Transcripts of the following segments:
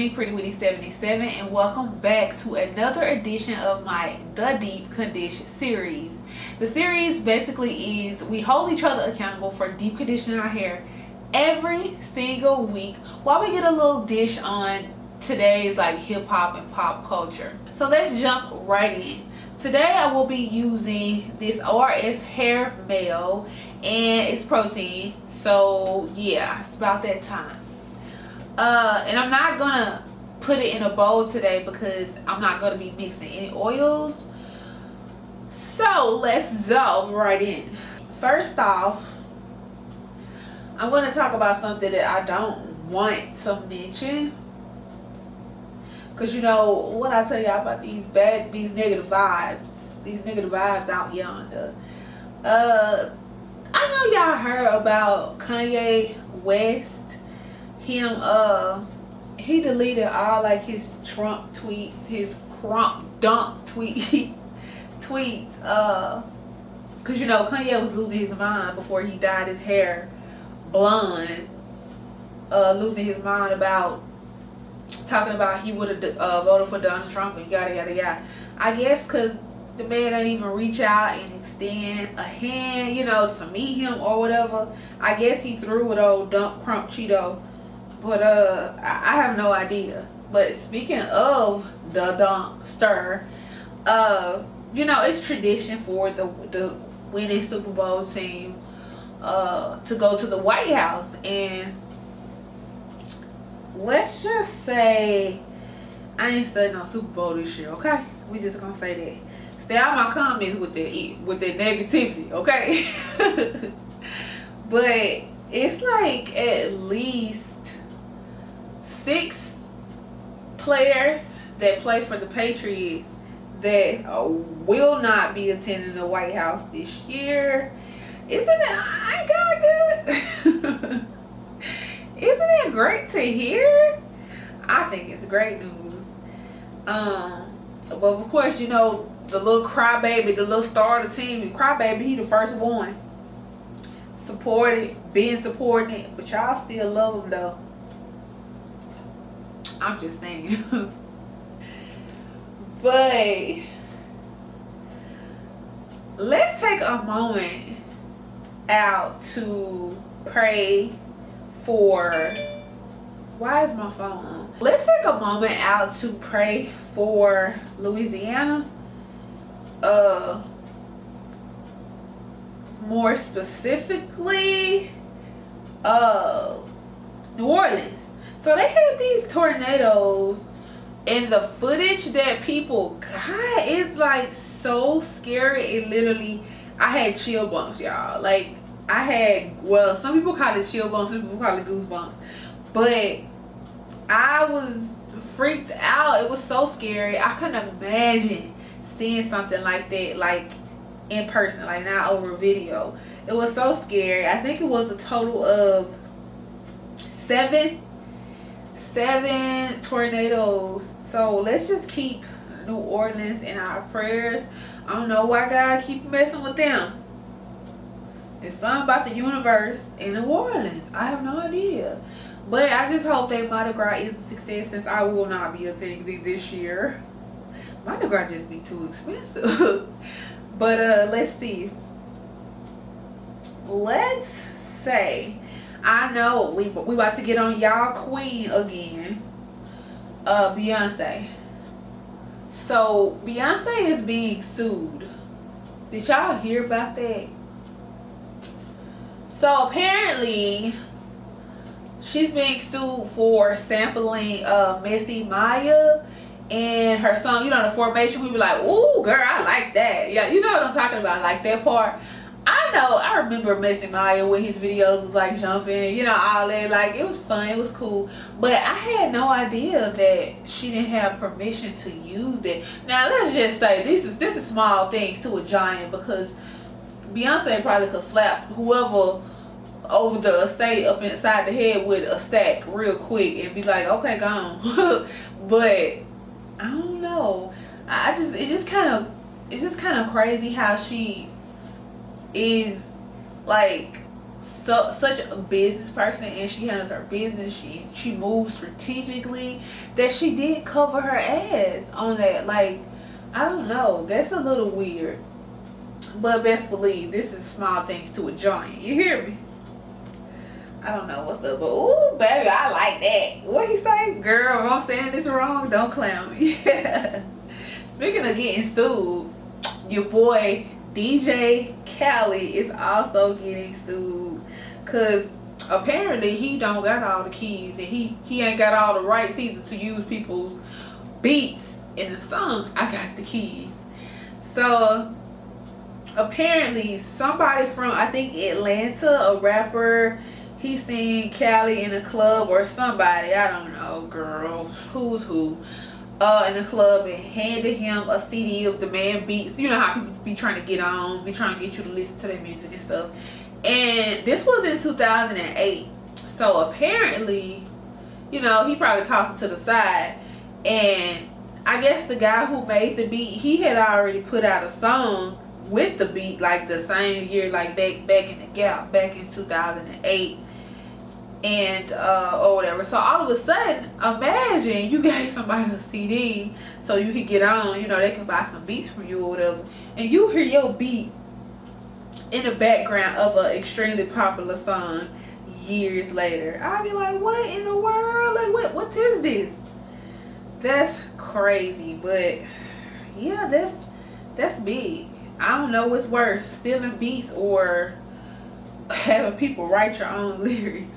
me, Pretty Witty 77, and welcome back to another edition of my The Deep CoDish series. The series basically is we hold each other accountable for deep conditioning our hair every single week while we get a little dish on today's like hip hop and pop culture. So let's jump right in. Today I will be using this ORS hair Mayo, and it's protein, so yeah, it's about that time. And I'm not gonna put it in a bowl today because I'm not gonna be mixing any oils. So let's dive right in. First off, I'm gonna talk about something that I don't want to mention, because you know what I tell y'all about these negative vibes out yonder. I know y'all heard about Kanye West. He deleted all like his Trump tweets, his crump dump tweets, because you know Kanye was losing his mind before he dyed his hair blonde, losing his mind about talking about he would have voted for Donald Trump and yada yada yada. I guess because the man didn't even reach out and extend a hand, you know, to meet him or whatever. I guess he threw with old dump crump Cheeto. But I have no idea. But speaking of the dumpster, you know, it's tradition for the winning Super Bowl team to go to the White House, and let's just say I ain't studying on Super Bowl this year, okay? We just gonna say that. Stay out my comments with that negativity, okay? But it's like at least 6 players that play for the Patriots that will not be attending the White House this year. Isn't it Isn't it great to hear? I think it's great news. But of course, you know, the little crybaby, the little star of the team, the crybaby, he the first one. Being supported, but y'all still love him though. I'm just saying. But let's take a moment out to pray for, why is my phone on? Let's take a moment out to pray for Louisiana, more specifically New Orleans. So they had these tornadoes, and the footage that people got is like so scary. It literally, I had chill bumps, y'all. Like I had, well, some people call it chill bumps, some people call it goosebumps, but I was freaked out. It was so scary. I couldn't imagine seeing something like that, like in person, like not over video. It was so scary. I think it was a total of 7 tornadoes. So let's just keep New Orleans in our prayers. I don't know why God keep messing with them. It's something about the universe in New Orleans. I have no idea. But I just hope that Mardi Gras is a success, since I will not be attending this year. Mardi Gras just be too expensive. But let's see. Let's say, I know we about to get on y'all queen again, Beyonce. So Beyonce is being sued. Did y'all hear about that? So apparently she's being sued for sampling Messy Maya and her song, you know, the formation. We be like, ooh girl, I like that. Yeah, you know what I'm talking about, like that part. I know, I remember Messy Maya when his videos was like jumping, you know, all that. Like, it was fun, it was cool. But I had no idea that she didn't have permission to use it. Now, let's just say this is small things to a giant, because Beyonce probably could slap whoever over the estate up inside the head with a stack real quick and be like, okay, gone. But I don't know. It's just kind of crazy how she is like such a business person, and she handles her business. She moves strategically, that she did cover her ass on that. Like, I don't know, that's a little weird. But best believe this is small things to a joint. You hear me? I don't know what's up, but ooh, baby, I like that. What he say? Girl, if I'm saying this wrong, don't clown me. Speaking of getting sued, your boy DJ Khaled is also getting sued, because apparently he don't got all the keys, and he ain't got all the rights either to use people's beats in the song I Got the Keys. So apparently somebody from, I think, Atlanta, a rapper, he seen Khaled in a club, or somebody, I don't know, girl, who's who, in the club, and handed him a CD of the man beats. You know how people be trying to get on, be trying to get you to listen to their music and stuff. And this was in 2008. So apparently, you know, he probably tossed it to the side. And I guess the guy who made the beat, he had already put out a song with the beat, like the same year, like back in the gap, back in 2008. And or whatever. So all of a sudden, imagine you gave somebody a CD so you could get on, you know, they can buy some beats from you or whatever, and you hear your beat in the background of an extremely popular song years later. I'll be like, what in the world? Like, what is this? That's crazy. But yeah, that's big. I don't know what's worse, stealing beats or having people write your own lyrics.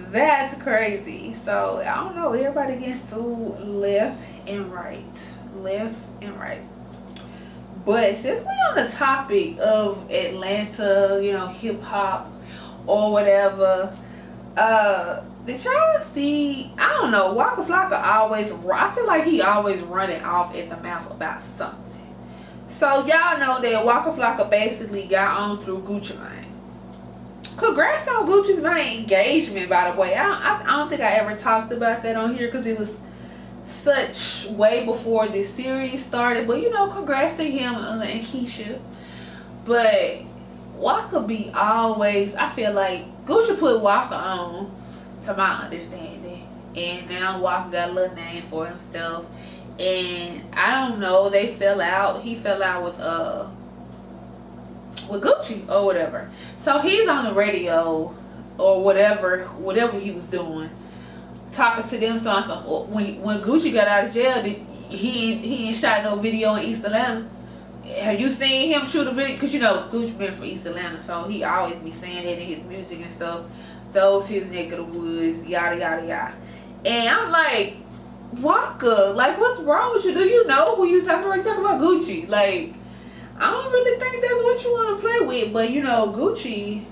That's crazy. So I don't know, everybody getting sued left and right. But since we on the topic of Atlanta, you know, hip-hop or whatever, did y'all see, I don't know, Waka Flocka always, I feel like he always running off at the mouth about something. So y'all know that Waka Flocka basically got on through Gucci Mane. Congrats on Gucci Mane engagement, by the way. I don't think I ever talked about that on here, because it was such way before this series started. But you know, congrats to him and Keisha. But Waka be always, I feel like Gucci put Waka on, to my understanding, and now Waka got a little name for himself. And I don't know, they fell out. He fell out with Gucci or whatever. So he's on the radio or whatever he was doing, talking to them. So when Gucci got out of jail, he ain't shot no video in East Atlanta. Have you seen him shoot a video? Because you know Gucci been from East Atlanta, so he always be saying that in his music and stuff. Those his neck of the woods, yada yada yada. And I'm like, Waka, like, what's wrong with you? Do you know who you talking about? You talking about Gucci? Like, I don't really think that's what you want to play with. But you know, Gucci,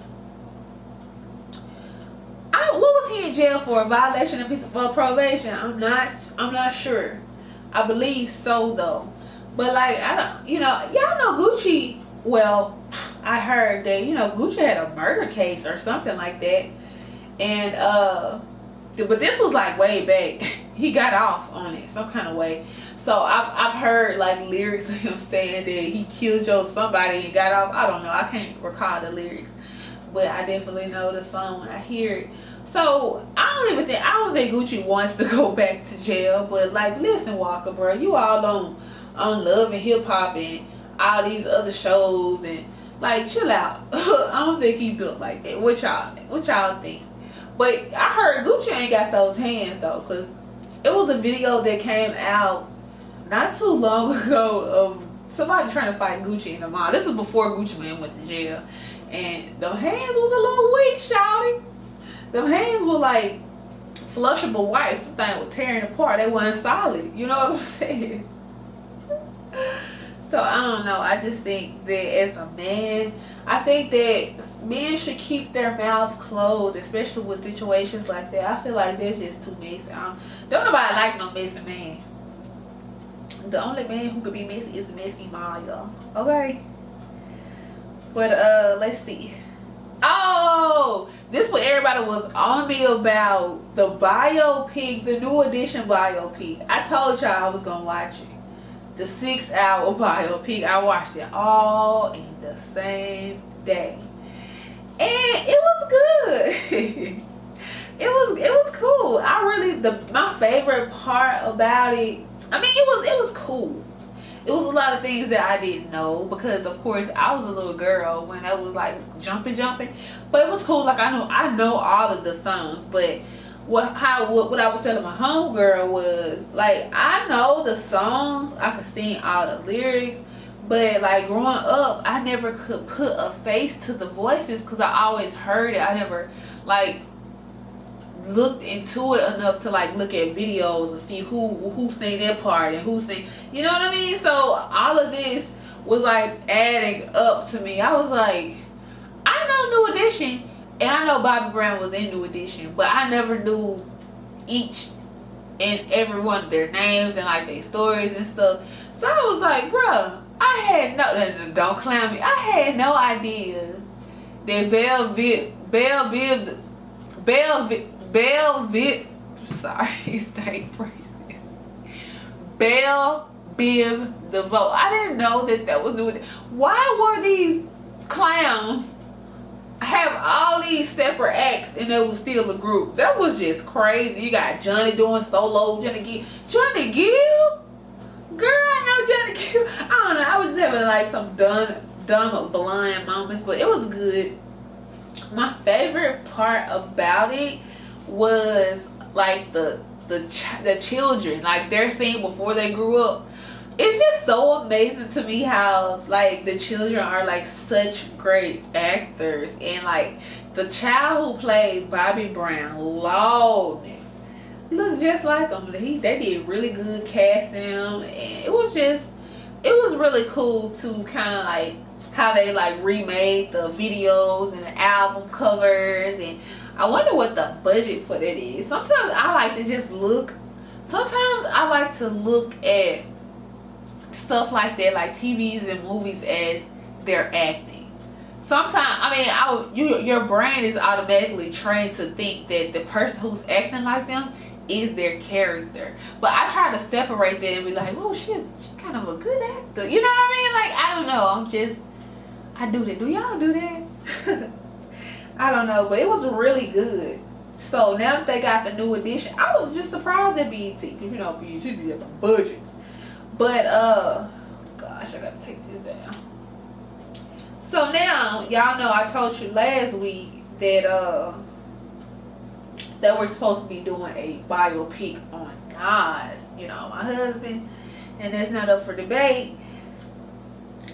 what was he in jail for? A violation of his probation? I'm not sure. I believe so though. But like, I don't, you know, y'all know Gucci. Well, I heard that, you know, Gucci had a murder case or something like that, and but this was like way back. He got off on it some kind of way. So I've heard like lyrics of him saying that he killed somebody and got off. I don't know, I can't recall the lyrics, but I definitely know the song when I hear it. So I don't think Gucci wants to go back to jail. But like, listen, Walker, bro, you all on Love and Hip Hop and all these other shows, and like, chill out. I don't think he built like that. What y'all think? But I heard Gucci ain't got those hands though, because it was a video that came out not too long ago of somebody trying to fight Gucci in the mall. This is before Gucci Mane went to jail, and them hands was a little weak, shawty. Them hands were like flushable wipes. The thing was tearing apart. They wasn't solid. You know what I'm saying? So I don't know. I just think that as a man, I think that men should keep their mouth closed, especially with situations like that. I feel like that's just too messy. Don't nobody like no messy man. The only man who could be messy is Messy Mayo. Okay. But let's see. Oh, this what everybody was on me about, the biopic, the new edition biopic. I told y'all I was gonna watch it. The 6-hour biopic. I watched it all in the same day. and it was good. it was cool. I really, my favorite part about it, I mean, it was cool. It was a lot of things that I didn't know, because of course I was a little girl when I was like jumping, but it was cool. Like I know all of the songs, but what I was telling my homegirl was, like, I know the songs, I could sing all the lyrics, but like growing up I never could put a face to the voices, because I always heard it. I never like looked into it enough to like look at videos and see who sang their part and who sang, you know what I mean? So all of this was like adding up to me. I was like, I know New Edition, and I know Bobby Brown was in New Edition, but I never knew each and every one of their names and like their stories and stuff. So I was like, bruh, I had no, don't clown me, I had no idea that Belle Biv, sorry, stay racist. Belle Biv DeVoe. I didn't know that was New Edition. Why were these clowns have all these separate acts and it was still a group? That was just crazy. You got Johnny doing solo, Johnny Gill? Girl, I know Johnny Gill. I don't know. I was just having like some dumb blind moments, but it was good. My favorite part about it was like the children, like their scene before they grew up. It's just so amazing to me how like the children are like such great actors, and like the child who played Bobby Brown, Lawrence, looked just like him. They did really good casting him, and it was really cool to kind of like how they like remade the videos and the album covers. And I wonder what the budget for that is. Sometimes I like to just look, sometimes I like to look at stuff like that, like TVs and movies, as they're acting. Sometimes, I mean, your brain is automatically trained to think that the person who's acting like them is their character. But I try to separate that and be like, oh shit, she's kind of a good actor. You know what I mean? Like, I don't know. I do that. Do y'all do that? I don't know, but it was really good. So now that they got the New Edition, I was just surprised at BET, because you know BET be at the budgets. But gosh, I gotta take this down. So now y'all know I told you last week that we're supposed to be doing a biopic on Nas, you know, my husband, and that's not up for debate.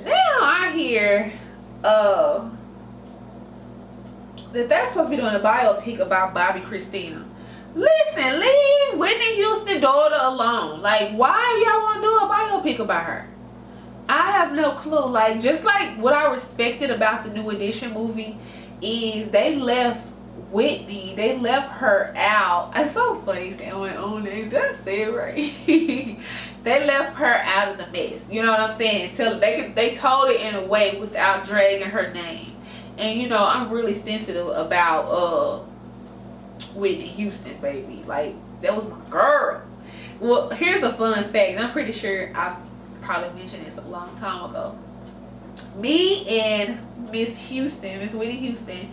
Now I hear that they're supposed to be doing a biopic about Bobby Christina. Listen, leave Whitney Houston's daughter alone. Like, why y'all want to do a biopic about her? I have no clue. Like, just like what I respected about the New Edition movie is they left Whitney, they left her out. It's so funny saying, oh, did I say it right? They left her out of the mess. You know what I'm saying? Until they told it in a way without dragging her name. And you know, I'm really sensitive about Whitney Houston, baby. Like, that was my girl. Well, here's a fun fact. I'm pretty sure I've probably mentioned this a long time ago. Me and Miss Whitney Houston,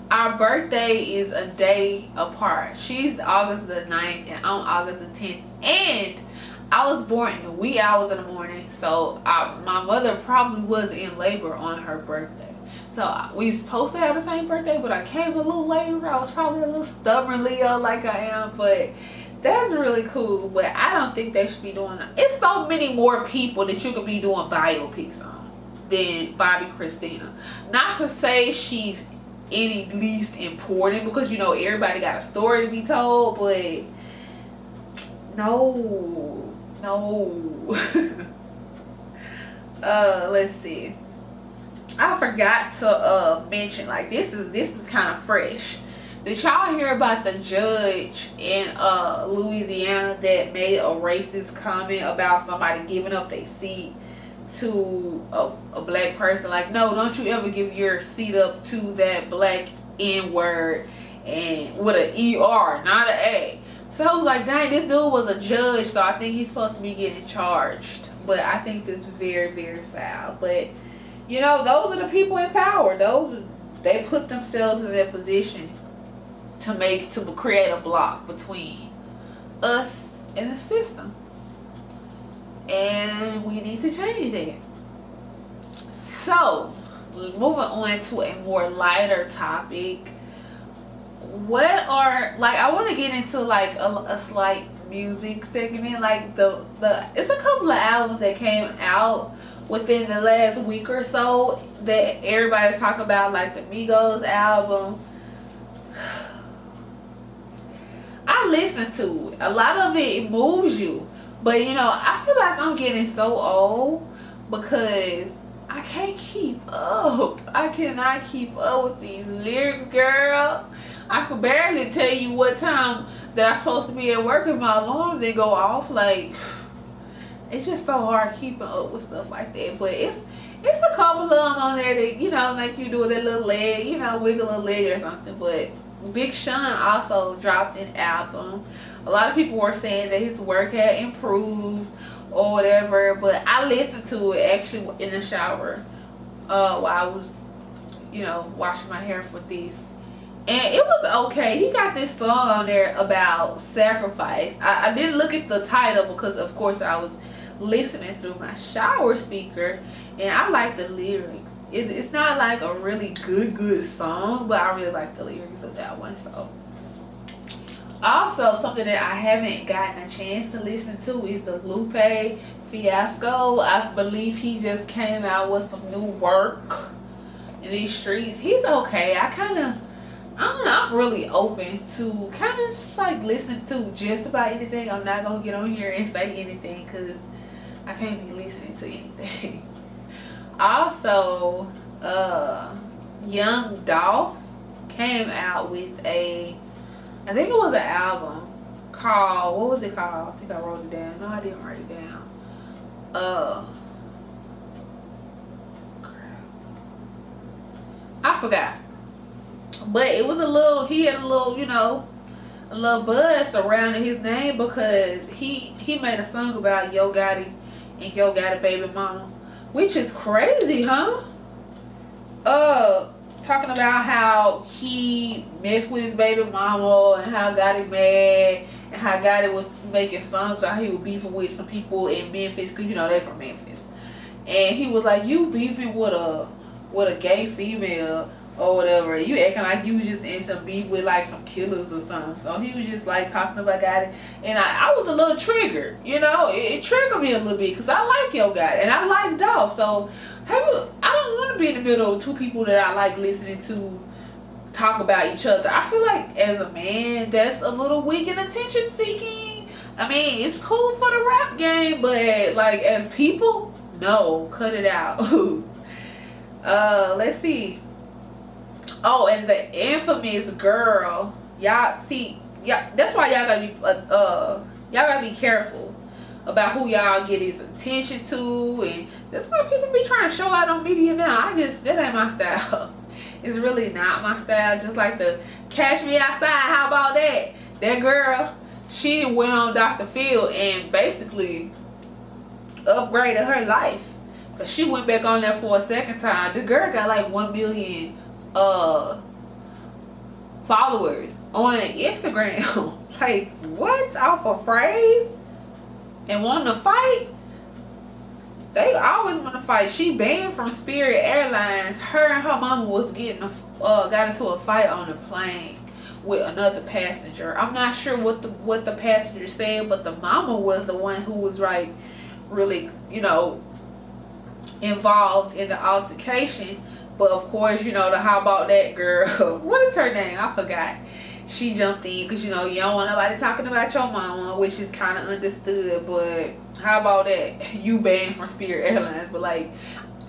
our birthday is a day apart. She's August the 9th and I'm August the 10th. And I was born in the wee hours of the morning, so my mother probably was in labor on her birthday. So we supposed to have the same birthday, but I came a little later. I was probably a little stubborn Leo like I am, but that's really cool. But I don't think they should be doing that. It's so many more people that you could be doing biopics on than Bobby Christina. Not to say she's any least important, because you know everybody got a story to be told, but no. Let's see. I forgot to mention, like, this is kind of fresh. Did y'all hear about the judge in Louisiana that made a racist comment about somebody giving up their seat to a black person? Like, no, don't you ever give your seat up to that black N-word, and with an E-R, not an A. So I was like, dang, this dude was a judge, so I think he's supposed to be getting charged. But I think this is very, very foul. But you know, those are the people in power. they put themselves in that position to create a block between us and the system, and we need to change that. So moving on to a more lighter topic, I want to get into like a slight music segment. Like it's a couple of albums that came out within the last week or so that everybody's talking about, like the Migos album. I listen to it. A lot of it moves you, but you know, I feel like I'm getting so old because I can't keep up. I cannot keep up with these lyrics, girl. I could barely tell you what time that I'm supposed to be at work and my alarm didn't go off. Like, it's just so hard keeping up with stuff like that. But it's a couple of them on there that, you know, make you do that little leg, you know, wiggle a leg or something. But Big Sean also dropped an album. A lot of people were saying that his work had improved or whatever, but I listened to it actually in the shower while I was, you know, washing my hair for this, and it was okay. He got this song on there about sacrifice. I didn't look at the title because of course I was listening through my shower speaker, and I like the lyrics. It's not like a really good song, but I really like the lyrics of that one. So also, something that I haven't gotten a chance to listen to is the Lupe Fiasco. I believe he just came out with some new work in these streets. He's okay. I don't know, I'm really open to kind of just like listening to just about anything. I'm not going to get on here and say anything because I can't be listening to anything. Also, Young Dolph came out with I think it was an album called, what was it called? I think I wrote it down. No, I didn't write it down. I forgot. But it was he had a little, you know, a little buzz surrounding his name because he made a song about Yo Gotti and Yo Gotti baby mama, which is crazy, huh? Talking about how he messed with his baby mama and how Gotti mad and how Gotti was making songs how he was beefing with some people in Memphis, because you know they're from Memphis, and he was like, you beefing with a gay female or whatever, you acting like you was just in some beef with like some killers or something. So he was just like talking about Gotti, and I was a little triggered, you know. It triggered me a little bit because I like Yo Gotti and I like Dolph. So I don't want to be in the middle of two people that I like listening to talk about each other. I feel like as a man, that's a little weak and attention seeking. I mean, it's cool for the rap game, but like as people, no, cut it out. Let's see. Oh, and the infamous girl, y'all see, yeah, that's why y'all gotta be careful about who y'all get his attention to, and that's why people be trying to show out on media now. That ain't my style. It's really not my style. Just like the Catch Me Outside, how about that? That girl, she went on Dr. Phil and basically upgraded her life, because she went back on there for a second time. The girl got like 1 million followers on Instagram. Like, what? Off a phrase? And wanting to fight? They always want to fight. She banned from Spirit Airlines. Her and her mama was got into a fight on the plane with another passenger. I'm not sure what the passenger said, but the mama was the one who was like really, you know, involved in the altercation. But of course, you know, the how about that girl, what is her name? I forgot. She jumped in because, you know, you don't want nobody talking about your mama, which is kind of understood. But how about that? You banned from Spirit Airlines. But like,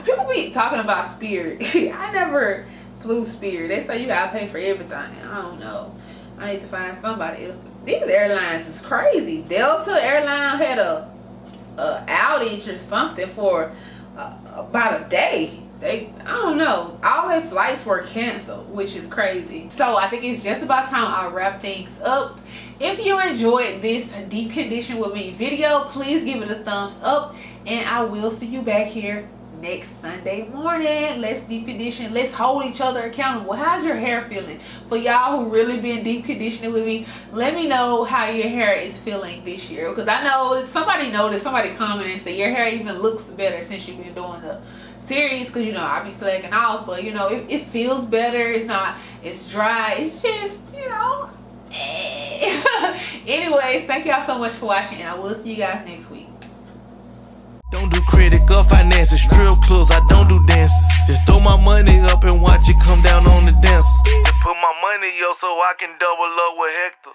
people be talking about Spirit. I never flew Spirit. They say you gotta pay for everything. I don't know. I need to find somebody else. These airlines is crazy. Delta Airline had a outage or something for about a day. I don't know, all their flights were canceled, which is crazy. So I think it's just about time I wrap things up. If you enjoyed this Deep Condition with Me video, please give it a thumbs up, and I will see you back here next Sunday morning. Let's deep condition. Let's hold each other accountable. How's your hair feeling? For y'all who really been deep conditioning with me, let me know how your hair is feeling this year, because I know somebody noticed, somebody commented and said your hair even looks better since you've been doing the series, because you know I be slacking off, but you know it feels better. It's not, it's dry, it's just, you know. Anyways, thank y'all so much for watching, and I will see you guys next week. Don't do credit or finances, strip clubs, I don't do dances. Just throw my money up and watch it come down on the dancers. And put my money up so I can double up with Hector.